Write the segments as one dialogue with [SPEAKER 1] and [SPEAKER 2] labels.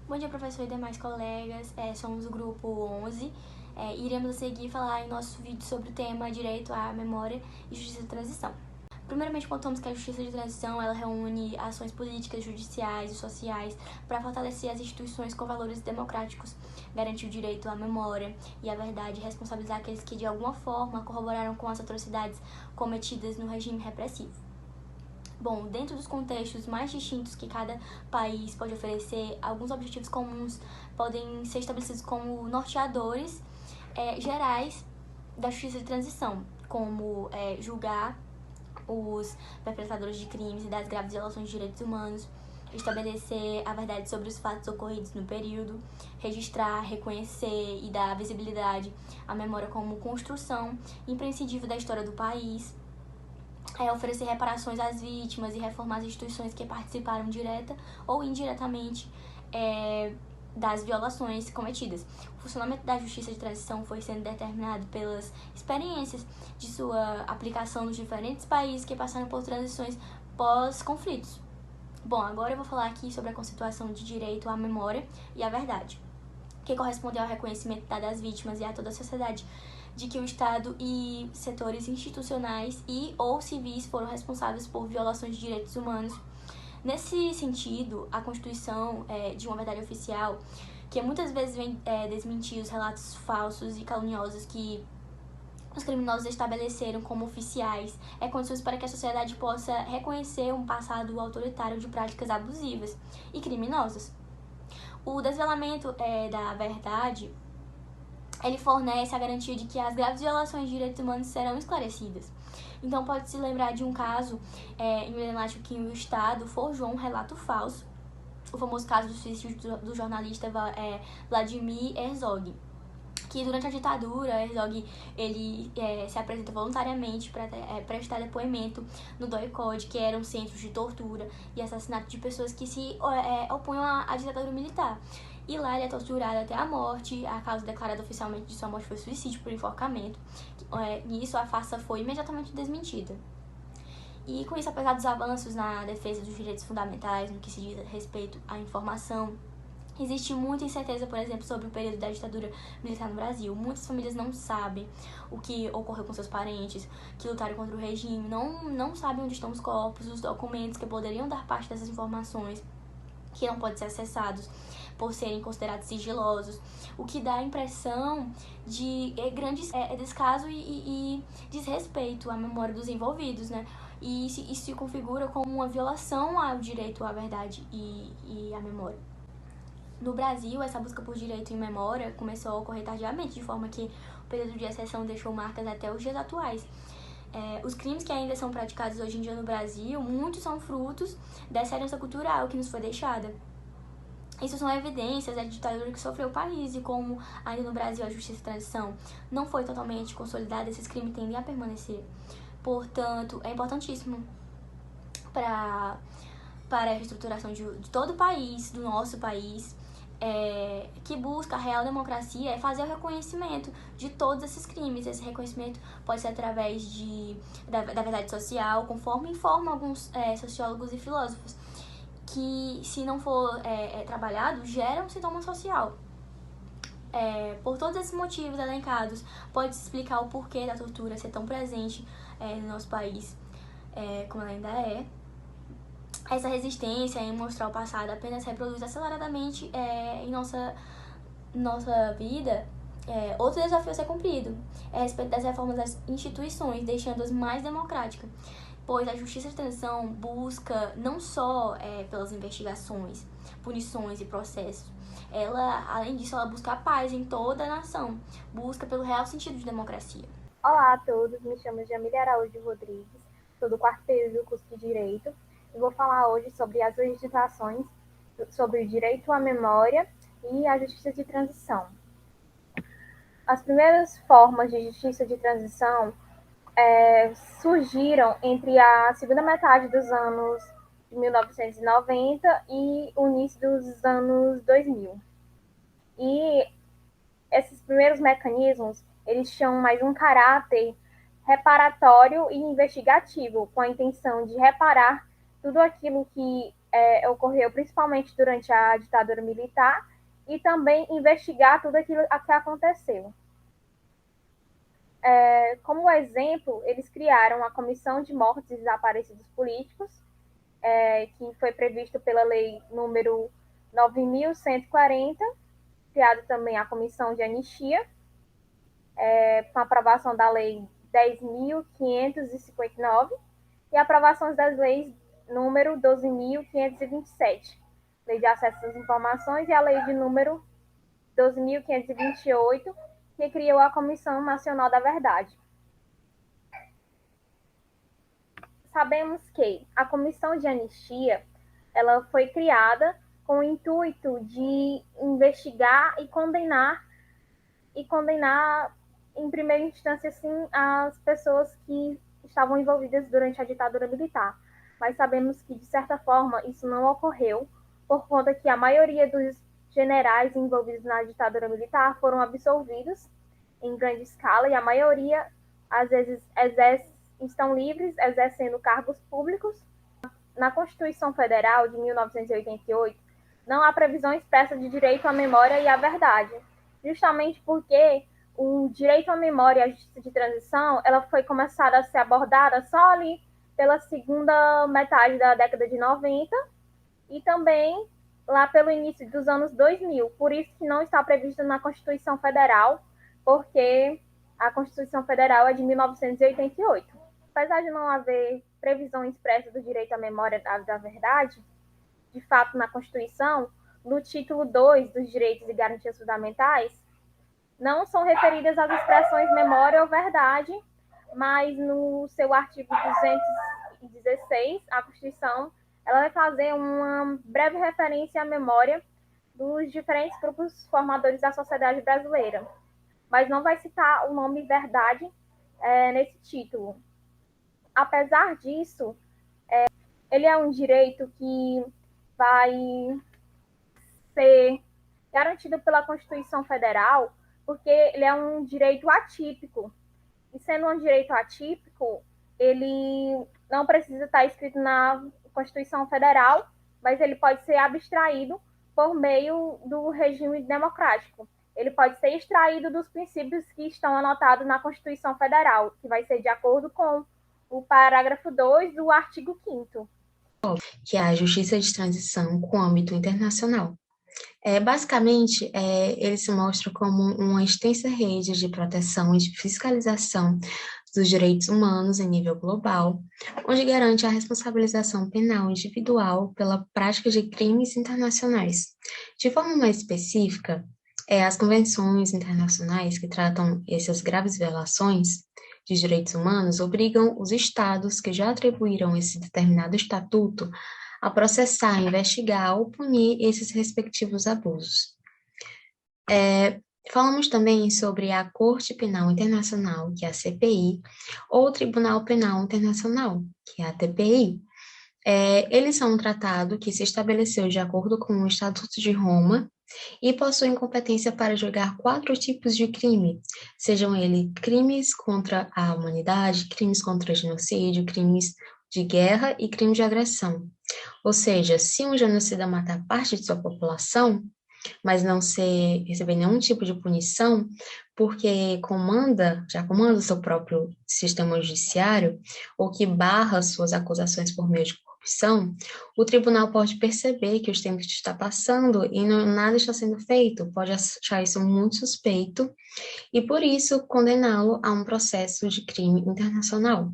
[SPEAKER 1] Bom dia, professor e demais colegas. Somos o grupo 11. Iremos a seguir falar em nosso vídeo sobre o tema Direito à Memória e Justiça de Transição. Primeiramente, contamos que a Justiça de Transição ela reúne ações políticas, judiciais e sociais para fortalecer as instituições com valores democráticos, garantir o direito à memória e à verdade e responsabilizar aqueles que, de alguma forma, corroboraram com as atrocidades cometidas no regime repressivo. Bom, dentro dos contextos mais distintos que cada país pode oferecer, alguns objetivos comuns podem ser estabelecidos como norteadores gerais da justiça de transição, como julgar os perpetradores de crimes e das graves violações de direitos humanos, estabelecer a verdade sobre os fatos ocorridos no período, registrar, reconhecer e dar visibilidade à memória como construção imprescindível da história do país, oferecer reparações às vítimas e reformar as instituições que participaram direta ou indiretamente das violações cometidas. O funcionamento da justiça de transição foi sendo determinado pelas experiências de sua aplicação nos diferentes países que passaram por transições pós-conflitos. Bom, agora eu vou falar aqui sobre a conceituação de direito à memória e à verdade, que corresponde ao reconhecimento dado às vítimas e a toda a sociedade de que o Estado e setores institucionais e ou civis foram responsáveis por violações de direitos humanos. Nesse sentido, a Constituição de uma verdade oficial, que muitas vezes vem desmentir os relatos falsos e caluniosos que os criminosos estabeleceram como oficiais, condições para que a sociedade possa reconhecer um passado autoritário de práticas abusivas e criminosas. O desvelamento da verdade ele fornece a garantia de que as graves violações de direitos humanos serão esclarecidas. Então, pode-se lembrar de um caso emblemático que o Estado forjou um relato falso, o famoso caso do suicídio do jornalista Vladimir Herzog, que durante a ditadura, Herzog ele se apresenta voluntariamente para prestar depoimento no DOI-CODE, que era um centro de tortura e assassinato de pessoas que se opunham à ditadura militar. E lá ele é torturado até a morte. A causa declarada oficialmente de sua morte foi suicídio por enforcamento. Nisso, a farsa foi imediatamente desmentida. E com isso, apesar dos avanços na defesa dos direitos fundamentais, no que se diz respeito à informação, existe muita incerteza, por exemplo, sobre o período da ditadura militar no Brasil. Muitas famílias não sabem o que ocorreu com seus parentes que lutaram contra o regime, não sabem onde estão os corpos, os documentos que poderiam dar parte dessas informações, que não podem ser acessados por serem considerados sigilosos, o que dá a impressão de grande descaso e desrespeito à memória dos envolvidos, né? E isso se configura como uma violação ao direito à verdade e à memória. No Brasil, essa busca por direito em memória começou a ocorrer tardiamente, de forma que o período de exceção deixou marcas até os dias atuais. Os crimes que ainda são praticados hoje em dia no Brasil, muitos são frutos dessa herança cultural que nos foi deixada. Isso são evidências da ditadura que sofreu o país e como ainda no Brasil a justiça de transição não foi totalmente consolidada, esses crimes tendem a permanecer. Portanto, é importantíssimo para a reestruturação de todo o país, do nosso país, que busca a real democracia, fazer o reconhecimento de todos esses crimes. Esse reconhecimento pode ser através da verdade social, conforme informam alguns sociólogos e filósofos, que se não for trabalhado, gera um sintoma social. Por todos esses motivos elencados, pode-se explicar o porquê da tortura ser tão presente no nosso país, como ela ainda é. Essa resistência em mostrar o passado apenas reproduz aceleradamente em nossa vida outro desafio a ser cumprido, a respeito das reformas das instituições, deixando-as mais democráticas, pois a justiça de transição busca não só pelas investigações, punições e processos, além disso, ela busca a paz em toda a nação, busca pelo real sentido de democracia.
[SPEAKER 2] Olá a todos, me chamo Jamília Araújo Rodrigues, sou do quarto período do curso de Direito e vou falar hoje sobre as legislações sobre o direito à memória e a justiça de transição. As primeiras formas de justiça de transição surgiram entre a segunda metade dos anos de 1990 e o início dos anos 2000. E esses primeiros mecanismos, eles tinham mais um caráter reparatório e investigativo, com a intenção de reparar tudo aquilo que ocorreu principalmente durante a ditadura militar e também investigar tudo aquilo que aconteceu. Como exemplo, eles criaram a Comissão de Mortos e Desaparecidos Políticos, que foi previsto pela Lei número 9.140, criada também a Comissão de Anistia, com a aprovação da Lei 10.559 e a aprovação das leis número 12.527, Lei de Acesso às Informações, e a Lei de número 12.528, que criou a Comissão Nacional da Verdade. Sabemos que a Comissão de Anistia ela foi criada com o intuito de investigar e condenar em primeira instância, sim, as pessoas que estavam envolvidas durante a ditadura militar. Mas sabemos que, de certa forma, isso não ocorreu, por conta que a maioria dos generais envolvidos na ditadura militar foram absolvidos em grande escala e a maioria, às vezes, estão livres, exercendo cargos públicos. Na Constituição Federal de 1988, não há previsão expressa de direito à memória e à verdade, justamente porque o direito à memória e à justiça de transição ela foi começada a ser abordada só ali pela segunda metade da década de 90 e também lá pelo início dos anos 2000. Por isso que não está previsto na Constituição Federal, porque a Constituição Federal é de 1988. Apesar de não haver previsão expressa do direito à memória da verdade, de fato, na Constituição, no título 2 dos Direitos e Garantias Fundamentais, não são referidas as expressões memória ou verdade, mas no seu artigo 216, a Constituição ela vai fazer uma breve referência à memória dos diferentes grupos formadores da sociedade brasileira, mas não vai citar o nome verdade nesse título. Apesar disso, ele é um direito que vai ser garantido pela Constituição Federal, porque ele é um direito atípico. E sendo um direito atípico, ele não precisa estar escrito na Constituição Federal, mas ele pode ser abstraído por meio do regime democrático. Ele pode ser extraído dos princípios que estão anotados na Constituição Federal, que vai ser de acordo com o parágrafo 2 do artigo 5º.
[SPEAKER 3] Que é a justiça de transição com âmbito internacional. Basicamente, ele se mostra como uma extensa rede de proteção e de fiscalização dos direitos humanos em nível global, onde garante a responsabilização penal individual pela prática de crimes internacionais. De forma mais específica, as convenções internacionais que tratam essas graves violações de direitos humanos obrigam os estados que já atribuíram esse determinado estatuto a processar, investigar ou punir esses respectivos abusos. Falamos também sobre a Corte Penal Internacional, que é a CPI, ou o Tribunal Penal Internacional, que é a TPI. Eles são um tratado que se estabeleceu de acordo com o Estatuto de Roma e possuem competência para julgar 4 tipos de crime, sejam eles crimes contra a humanidade, crimes contra genocídio, crimes de guerra e crime de agressão. Ou seja, se um genocida matar parte de sua população, mas não receber nenhum tipo de punição, porque já comanda o seu próprio sistema judiciário, ou que barra suas acusações por meio de corrupção, o tribunal pode perceber que os tempos estão passando e nada está sendo feito, pode achar isso muito suspeito, e por isso condená-lo a um processo de crime internacional.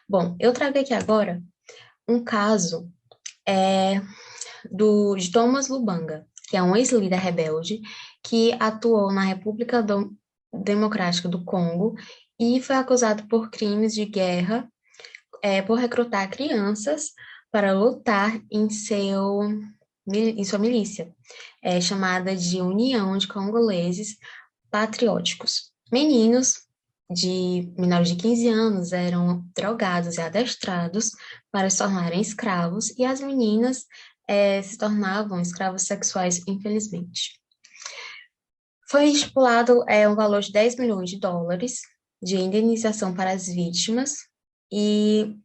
[SPEAKER 3] Bom, eu trago aqui agora um caso de Thomas Lubanga, que é um ex-líder rebelde que atuou na República Democrática do Congo e foi acusado por crimes de guerra, por recrutar crianças para lutar em sua milícia, chamada de União de Congoleses Patrióticos. Meninos de menores de 15 anos eram drogados e adestrados para se tornarem escravos, e as meninas se tornavam escravos sexuais, infelizmente. Foi estipulado um valor de $10 milhões de indenização para as vítimas, e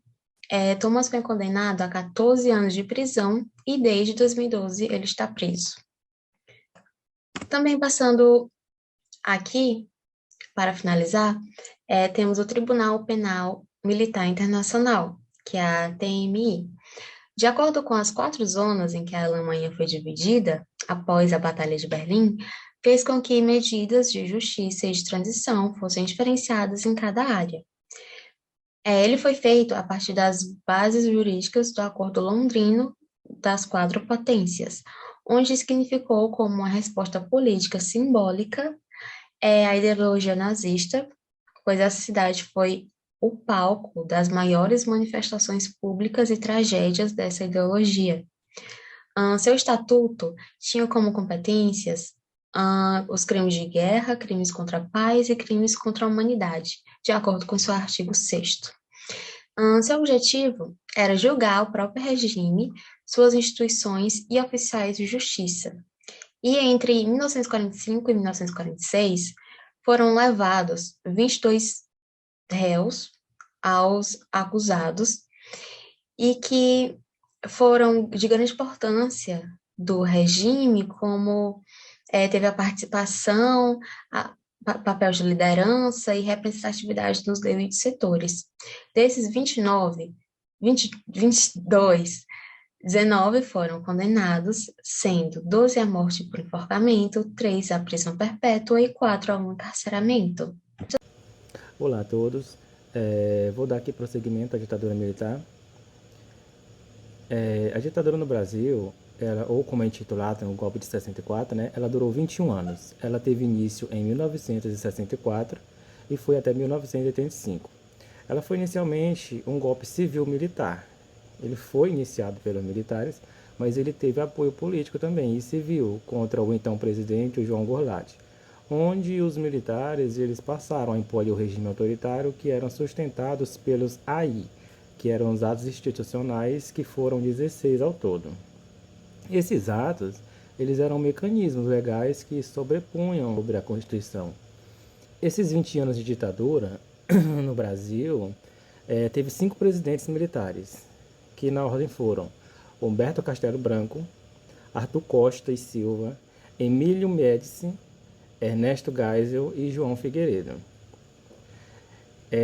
[SPEAKER 3] Thomas foi condenado a 14 anos de prisão e desde 2012 ele está preso. Também passando aqui, para finalizar, temos o Tribunal Penal Militar Internacional, que é a TMI. De acordo com as 4 zonas em que a Alemanha foi dividida após a Batalha de Berlim, fez com que medidas de justiça e de transição fossem diferenciadas em cada área. Ele foi feito a partir das bases jurídicas do Acordo Londrino das 4 potências, onde significou como uma resposta política simbólica à ideologia nazista, pois essa cidade foi o palco das maiores manifestações públicas e tragédias dessa ideologia. Seu estatuto tinha como competências os crimes de guerra, crimes contra a paz e crimes contra a humanidade, de acordo com seu artigo 6º. Seu objetivo era julgar o próprio regime, suas instituições e oficiais de justiça. E entre 1945 e 1946, foram levados 22 réus aos acusados e que foram de grande importância do regime, como teve a participação, papel de liderança e representatividade nos devidos setores. Desses 22, 19 foram condenados, sendo 12 à morte por enforcamento, 3 à prisão perpétua e 4 ao encarceramento.
[SPEAKER 4] Olá a todos, vou dar aqui prosseguimento à ditadura militar. A ditadura no Brasil, ou como é intitulado, o golpe de 64, né, ela durou 21 anos. Ela teve início em 1964 e foi até 1985. Ela foi inicialmente um golpe civil-militar. Ele foi iniciado pelos militares, mas ele teve apoio político também e civil contra o então presidente, o João Goulart, onde os militares eles passaram a impor o regime autoritário que eram sustentados pelos AI, que eram os atos institucionais, que foram 16 ao todo. Esses atos eles eram mecanismos legais que sobrepunham sobre a Constituição. Esses 20 anos de ditadura no Brasil, teve 5 presidentes militares, que na ordem foram Humberto Castelo Branco, Arthur Costa e Silva, Emílio Médici, Ernesto Geisel e João Figueiredo.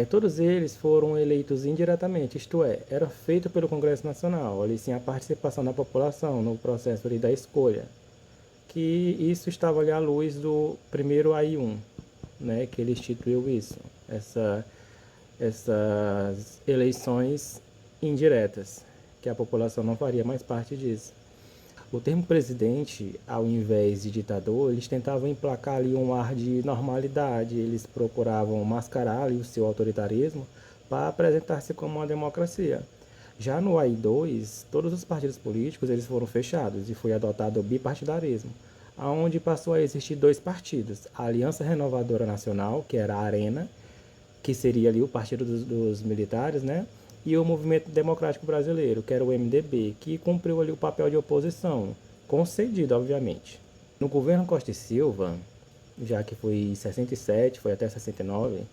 [SPEAKER 4] Todos eles foram eleitos indiretamente, isto é, era feito pelo Congresso Nacional, ali sim a participação da população no processo ali da escolha, que isso estava ali à luz do primeiro AI-1, né, que ele instituiu isso, essas eleições indiretas, que a população não faria mais parte disso. O termo presidente, ao invés de ditador, eles tentavam emplacar ali um ar de normalidade, eles procuravam mascarar ali o seu autoritarismo para apresentar-se como uma democracia. Já no AI-2, todos os partidos políticos eles foram fechados e foi adotado o bipartidarismo, onde passou a existir 2 partidos, a Aliança Renovadora Nacional, que era a ARENA, que seria ali o partido dos militares, né? E o Movimento Democrático Brasileiro, que era o MDB, que cumpriu ali o papel de oposição, concedido, obviamente. No governo Costa e Silva, já que foi em 67, foi até 69,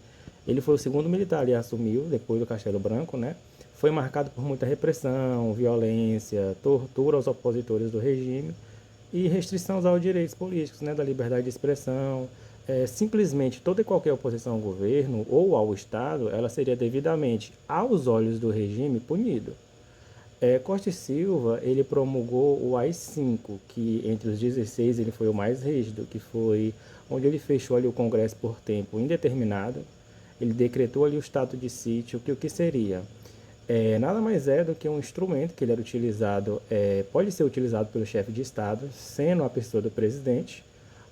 [SPEAKER 4] ele foi o segundo militar e assumiu, depois do Castelo Branco, né? Foi marcado por muita repressão, violência, tortura aos opositores do regime e restrições aos direitos políticos, né? Da liberdade de expressão. Simplesmente toda e qualquer oposição ao governo ou ao Estado, ela seria devidamente, aos olhos do regime, punido. Costa e Silva, ele promulgou o AI-5, que entre os 16 ele foi o mais rígido, que foi onde ele fechou ali o Congresso por tempo indeterminado, ele decretou ali o estado de sítio, que o que seria? Nada mais é do que um instrumento que ele era utilizado, pode ser utilizado pelo chefe de Estado, sendo a pessoa do presidente,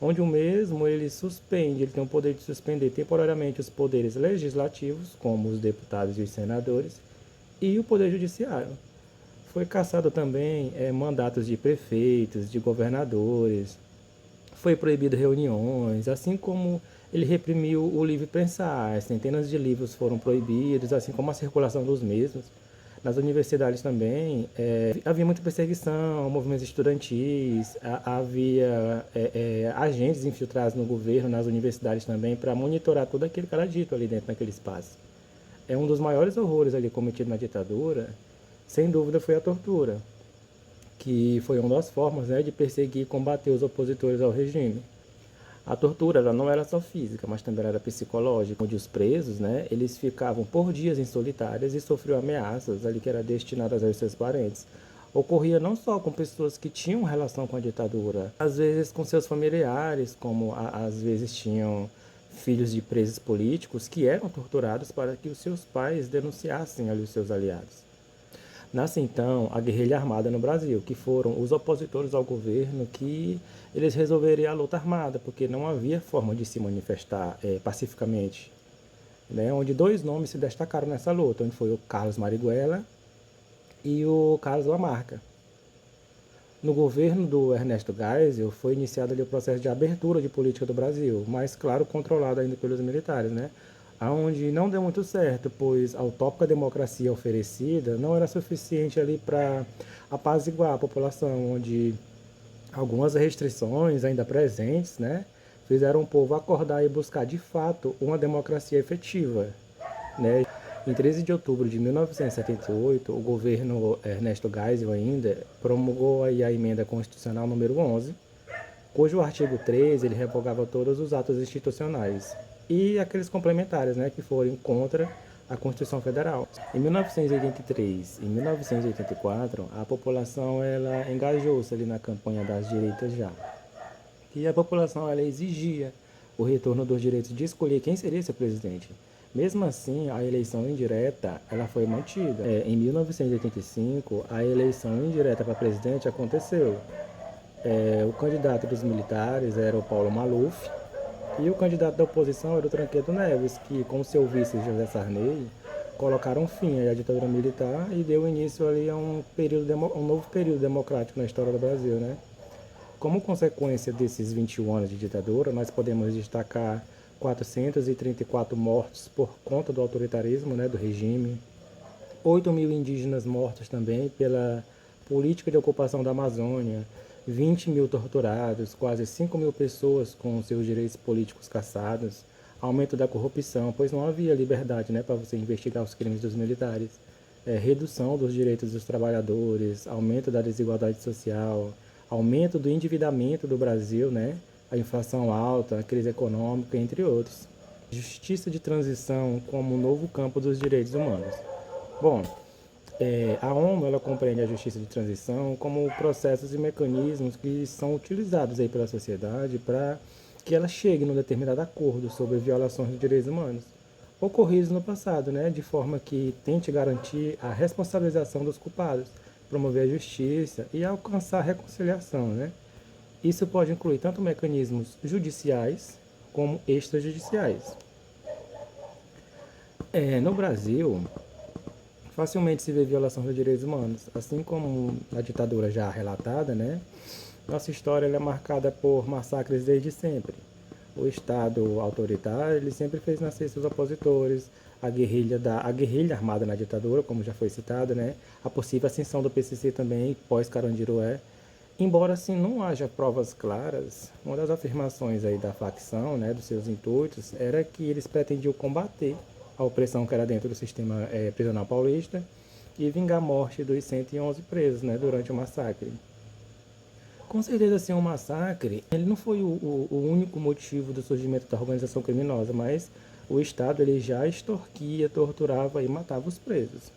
[SPEAKER 4] onde o mesmo ele tem o poder de suspender temporariamente os poderes legislativos, como os deputados e os senadores, e o poder judiciário. Foi cassado também mandatos de prefeitos, de governadores, foi proibido reuniões, assim como ele reprimiu o livre pensar, centenas de livros foram proibidos, assim como a circulação dos mesmos. Nas universidades também havia muita perseguição, movimentos estudantis, havia agentes infiltrados no governo, nas universidades também, para monitorar tudo aquilo que era dito ali dentro daquele espaço. Um dos maiores horrores ali cometidos na ditadura, sem dúvida, foi a tortura, que foi uma das formas, né, de perseguir e combater os opositores ao regime. A tortura ela não era só física, mas também era psicológica, onde os presos, né, eles ficavam por dias em solitárias e sofriam ameaças ali que eram destinadas aos seus parentes. Ocorria não só com pessoas que tinham relação com a ditadura, às vezes com seus familiares, como às vezes tinham filhos de presos políticos que eram torturados para que os seus pais denunciassem ali os seus aliados. Nasce então a guerrilha armada no Brasil, que foram os opositores ao governo que eles resolveriam a luta armada, porque não havia forma de se manifestar pacificamente. Né? Onde dois nomes se destacaram nessa luta, onde foi o Carlos Marighella e o Carlos Lamarca. No governo do Ernesto Geisel foi iniciado ali o processo de abertura de política do Brasil, mas claro, controlado ainda pelos militares, né? Aonde não deu muito certo, pois a utópica democracia oferecida não era suficiente ali para apaziguar a população, onde algumas restrições ainda presentes, né, fizeram o povo acordar e buscar de fato uma democracia efetiva, né? Em 13 de outubro de 1978, o governo Ernesto Geisel ainda promulgou a emenda constitucional número 11, cujo artigo 13 ele revogava todos os atos institucionais e aqueles complementares, né, que forem contra a Constituição Federal. Em 1983 e 1984, a população ela engajou-se ali na campanha das direitas já. E a população ela exigia o retorno dos direitos de escolher quem seria seu presidente. Mesmo assim, a eleição indireta ela foi mantida. Em 1985, a eleição indireta para presidente aconteceu. O candidato dos militares era o Paulo Maluf e o candidato da oposição era o Tancredo Neves, que com seu vice José Sarney colocaram fim à ditadura militar e deu início ali a um novo período democrático na história do Brasil, né? Como consequência desses 21 anos de ditadura, nós podemos destacar 434 mortos por conta do autoritarismo, né, do regime, 8 mil indígenas mortos também pela política de ocupação da Amazônia, 20 mil torturados, quase 5 mil pessoas com seus direitos políticos cassados, aumento da corrupção, pois não havia liberdade, né, para você investigar os crimes dos militares, redução dos direitos dos trabalhadores, aumento da desigualdade social, aumento do endividamento do Brasil, né, a inflação alta, a crise econômica, entre outros. Justiça de transição como um novo campo dos direitos humanos. Bom, a ONU ela compreende a justiça de transição como processos e mecanismos que são utilizados aí pela sociedade para que ela chegue num determinado acordo sobre violações de direitos humanos ocorridos no passado, né, de forma que tente garantir a responsabilização dos culpados, promover a justiça e alcançar a reconciliação, né? Isso pode incluir tanto mecanismos judiciais como extrajudiciais. No Brasil, facilmente se vê violação dos direitos humanos, assim como na ditadura já relatada, né? Nossa história é marcada por massacres desde sempre. O Estado autoritário ele sempre fez nascer seus opositores, a guerrilha armada na ditadura, como já foi citado, né? A possível ascensão do PCC também pós-Carandirué. Embora assim não haja provas claras, uma das afirmações aí da facção, né, dos seus intuitos, era que eles pretendiam combater a opressão que era dentro do sistema prisional paulista e vingar a morte dos 111 presos, né, durante o massacre. Com certeza, assim, o massacre ele não foi o único motivo do surgimento da organização criminosa, mas o Estado ele já extorquia, torturava e matava os presos.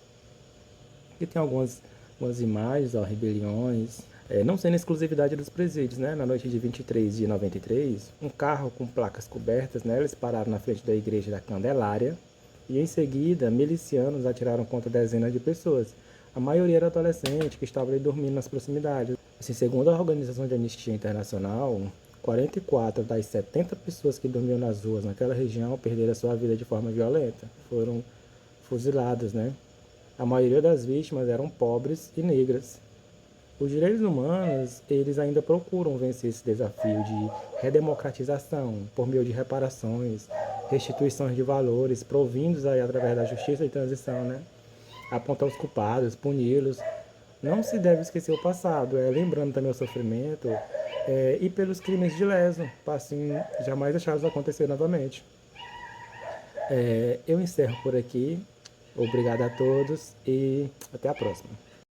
[SPEAKER 4] E tem algumas imagens, rebeliões, não sendo exclusividade dos presídios, né? Na noite de 23 de 93, um carro com placas cobertas, né? Eles pararam na frente da igreja da Candelária e em seguida milicianos atiraram contra dezenas de pessoas. A maioria era adolescente que estava ali dormindo nas proximidades. Assim, segundo a Organização de Anistia Internacional, 44 das 70 pessoas que dormiam nas ruas naquela região perderam a sua vida de forma violenta. Foram fuziladas, né? A maioria das vítimas eram pobres e negras. Os direitos humanos, eles ainda procuram vencer esse desafio de redemocratização por meio de reparações, restituições de valores provindos aí através da justiça de transição, né? Apontar os culpados, puni-los. Não se deve esquecer o passado, lembrando também o sofrimento e pelos crimes de lesa, para assim jamais deixá-los acontecer novamente. Eu encerro por aqui. Obrigado a todos e até a próxima.